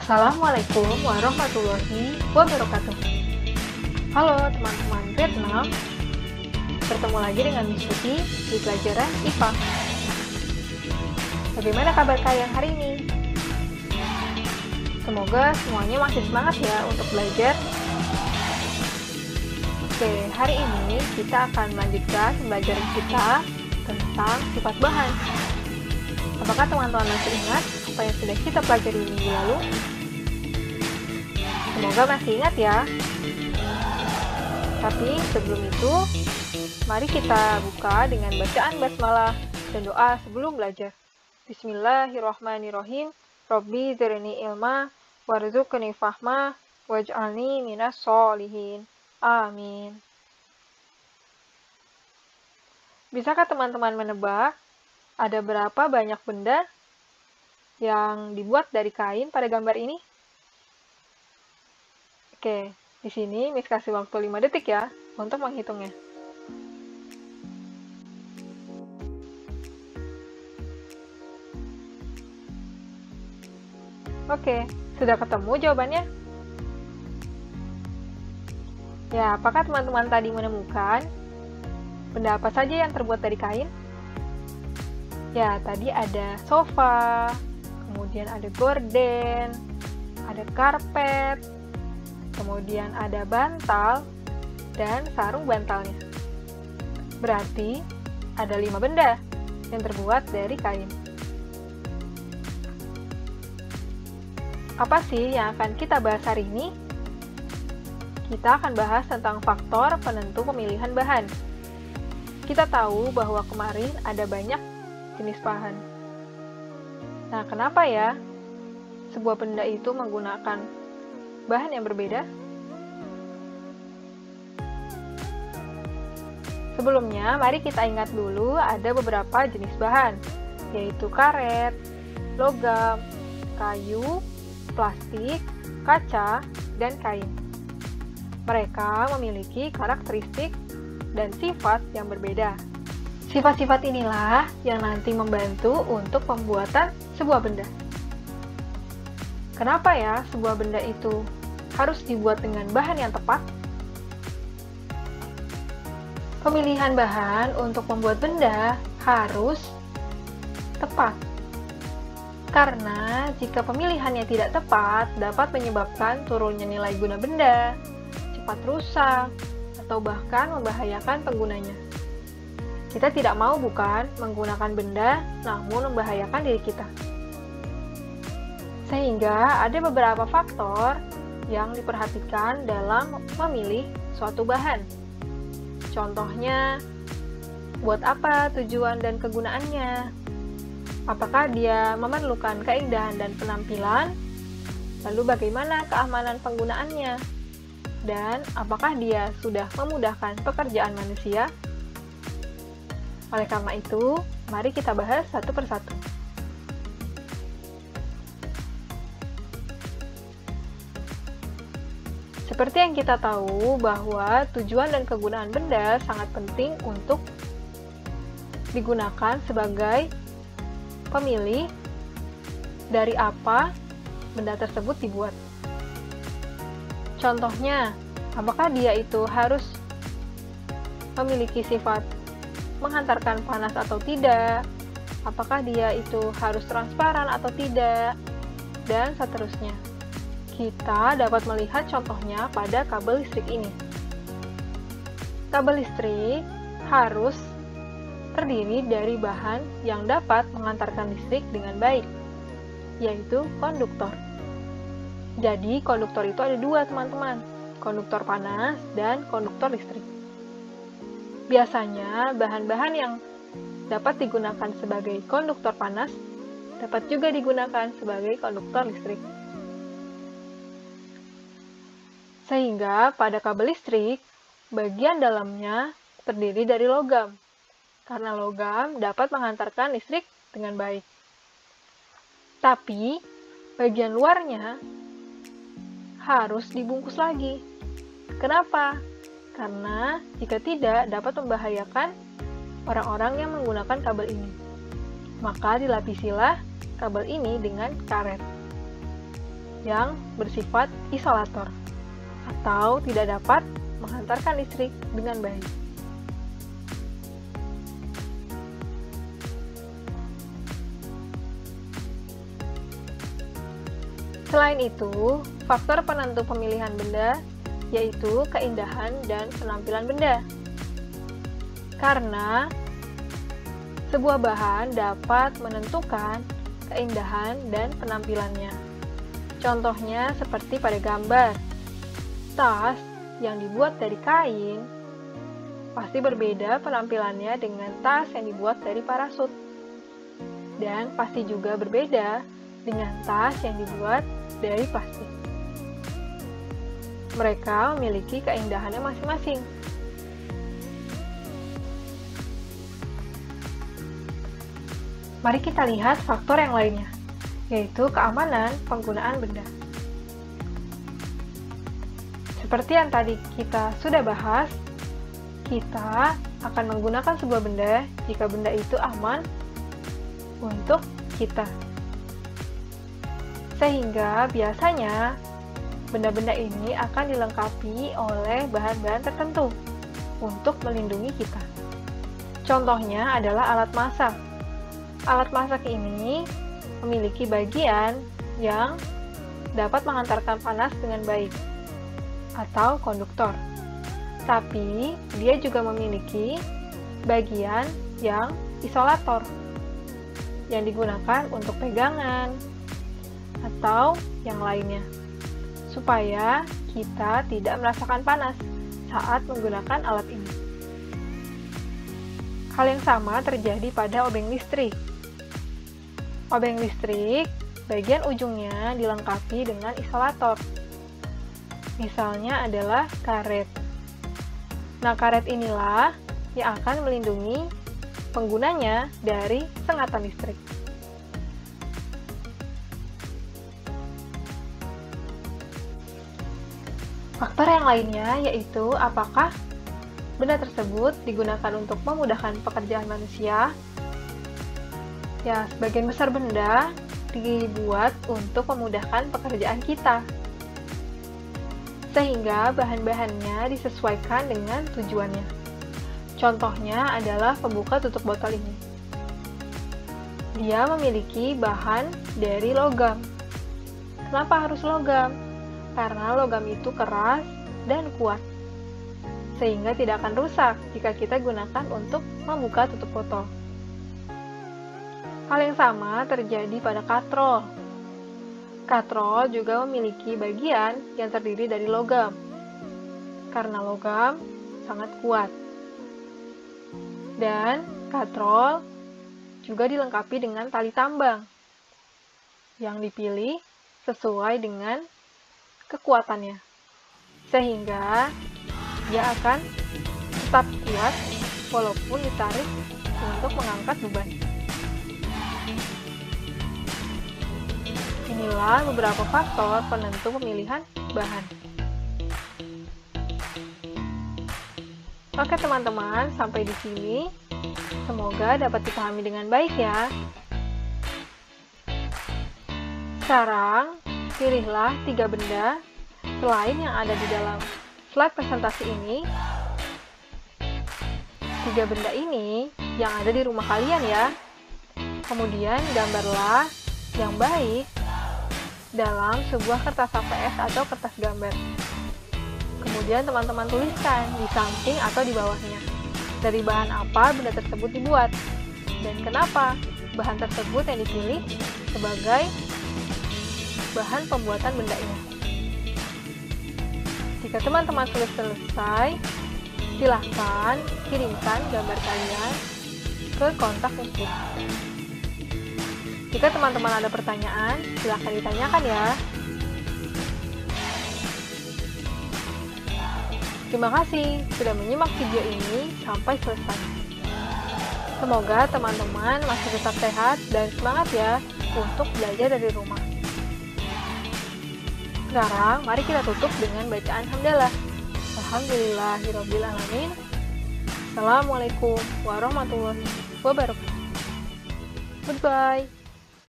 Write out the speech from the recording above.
Assalamualaikum warahmatullahi wabarakatuh. Halo teman-teman Vietnam, bertemu lagi dengan Miss Tuti di pelajaran IPA. Bagaimana kabar kalian hari ini? Semoga semuanya masih semangat ya untuk belajar. Oke, hari ini kita akan melanjutkan pembelajaran kita tentang sifat bahan. Apakah teman-teman masih ingat apa yang sudah kita pelajari minggu lalu? Semoga masih ingat ya. Tapi sebelum itu, mari kita buka dengan bacaan basmalah dan doa sebelum belajar. Bismillahirrahmanirrahim. Rabbi zidni ilma warzuqni fahma waj'alni minas sholihin. Amin. Bisakah teman-teman menebak ada berapa banyak benda yang dibuat dari kain pada gambar ini? Oke, di sini Miss kasih waktu 5 detik ya untuk menghitungnya. Oke, sudah ketemu jawabannya? Ya, apakah teman-teman tadi menemukan benda apa saja yang terbuat dari kain? Ya, tadi ada sofa, kemudian ada gorden, ada karpet, kemudian ada bantal, dan sarung bantalnya. Berarti ada 5 benda yang terbuat dari kain. Apa sih yang akan kita bahas hari ini? Kita akan bahas tentang faktor penentu pemilihan bahan. Kita tahu bahwa kemarin ada banyak jenis bahan. Nah, kenapa ya sebuah benda itu menggunakan bahan yang berbeda? Sebelumnya, mari kita ingat dulu ada beberapa jenis bahan, yaitu karet, logam, kayu, plastik, kaca, dan kain. Mereka memiliki karakteristik dan sifat yang berbeda. Sifat-sifat inilah yang nanti membantu untuk pembuatan sebuah benda. Kenapa ya sebuah benda itu harus dibuat dengan bahan yang tepat? Pemilihan bahan untuk membuat benda harus tepat. Karena jika pemilihannya tidak tepat, dapat menyebabkan turunnya nilai guna benda, cepat rusak, atau bahkan membahayakan penggunanya. Kita tidak mau bukan menggunakan benda, namun membahayakan diri kita. Sehingga ada beberapa faktor yang diperhatikan dalam memilih suatu bahan. Contohnya, buat apa tujuan dan kegunaannya? Apakah dia memerlukan keindahan dan penampilan? Lalu bagaimana keamanan penggunaannya? Dan apakah dia sudah memudahkan pekerjaan manusia? Oleh karena itu, mari kita bahas satu persatu. Seperti yang kita tahu bahwa tujuan dan kegunaan benda sangat penting untuk digunakan sebagai pemilih dari apa benda tersebut dibuat. Contohnya, apakah dia itu harus memiliki sifat menghantarkan panas atau tidak, apakah dia itu harus transparan atau tidak, dan seterusnya. Kita dapat melihat contohnya pada kabel listrik ini. Kabel listrik harus terdiri dari bahan yang dapat mengantarkan listrik dengan baik, yaitu konduktor. Jadi, konduktor itu ada dua, teman-teman, konduktor panas dan konduktor listrik. Biasanya, bahan-bahan yang dapat digunakan sebagai konduktor panas dapat juga digunakan sebagai konduktor listrik. Sehingga pada kabel listrik, bagian dalamnya terdiri dari logam, karena logam dapat menghantarkan listrik dengan baik. Tapi, bagian luarnya harus dibungkus lagi. Kenapa? Karena jika tidak dapat membahayakan orang-orang yang menggunakan kabel ini. Maka dilapisilah kabel ini dengan karet. yang bersifat isolator atau tidak dapat menghantarkan listrik dengan baik. Selain itu, faktor penentu pemilihan benda yaitu keindahan dan penampilan benda. Karena sebuah bahan dapat menentukan keindahan dan penampilannya. Contohnya seperti pada gambar, tas yang dibuat dari kain pasti berbeda penampilannya dengan tas yang dibuat dari parasut. Dan pasti juga berbeda dengan tas yang dibuat dari plastik. Mereka memiliki keindahannya masing-masing. Mari kita lihat faktor yang lainnya, yaitu keamanan penggunaan benda. Seperti yang tadi kita sudah bahas, kita akan menggunakan sebuah benda jika benda itu aman untuk kita. Sehingga biasanya benda-benda ini akan dilengkapi oleh bahan-bahan tertentu untuk melindungi kita. Contohnya adalah alat masak. Alat masak ini memiliki bagian yang dapat menghantarkan panas dengan baik atau konduktor. Tapi dia juga memiliki bagian yang isolator yang digunakan untuk pegangan atau yang lainnya, supaya kita tidak merasakan panas saat menggunakan alat ini. Hal yang sama terjadi pada obeng listrik. Obeng listrik, bagian ujungnya dilengkapi dengan isolator. Misalnya adalah karet. Nah, karet inilah yang akan melindungi penggunanya dari sengatan listrik. Faktor yang lainnya yaitu apakah benda tersebut digunakan untuk memudahkan pekerjaan manusia. Ya, sebagian besar benda dibuat untuk memudahkan pekerjaan kita, sehingga bahan-bahannya disesuaikan dengan tujuannya. Contohnya adalah pembuka tutup botol ini. Dia memiliki bahan dari logam. Kenapa harus logam? Karena logam itu keras dan kuat, sehingga tidak akan rusak jika kita gunakan untuk membuka tutup botol. Hal yang sama terjadi pada katrol. Katrol juga memiliki bagian yang terdiri dari logam, karena logam sangat kuat. Dan katrol juga dilengkapi dengan tali tambang yang dipilih sesuai dengan kekuatannya, sehingga dia akan tetap kuat walaupun ditarik untuk mengangkat beban. Inilah beberapa faktor penentu pemilihan bahan. Oke teman-teman, sampai di sini. Semoga dapat dipahami dengan baik ya. Sekarang, pilihlah 3 benda selain yang ada di dalam slide presentasi ini. 3 benda ini yang ada di rumah kalian ya. Kemudian gambarlah yang baik dalam sebuah kertas HVS atau kertas gambar. Kemudian teman-teman tuliskan di samping atau di bawahnya dari bahan apa benda tersebut dibuat dan kenapa bahan tersebut yang dipilih sebagai bahan pembuatan benda ini. Jika teman-teman sudah selesai, silahkan kirimkan gambar kalian ke kontak info. Jika teman-teman ada pertanyaan, silahkan ditanyakan ya. Terima kasih sudah menyimak video ini sampai selesai. Semoga teman-teman masih tetap sehat dan semangat ya untuk belajar dari rumah. Sekarang, mari kita tutup dengan bacaan hamdalah. Alhamdulillahirrabbilalamin. Assalamualaikum warahmatullahi wabarakatuh. Goodbye.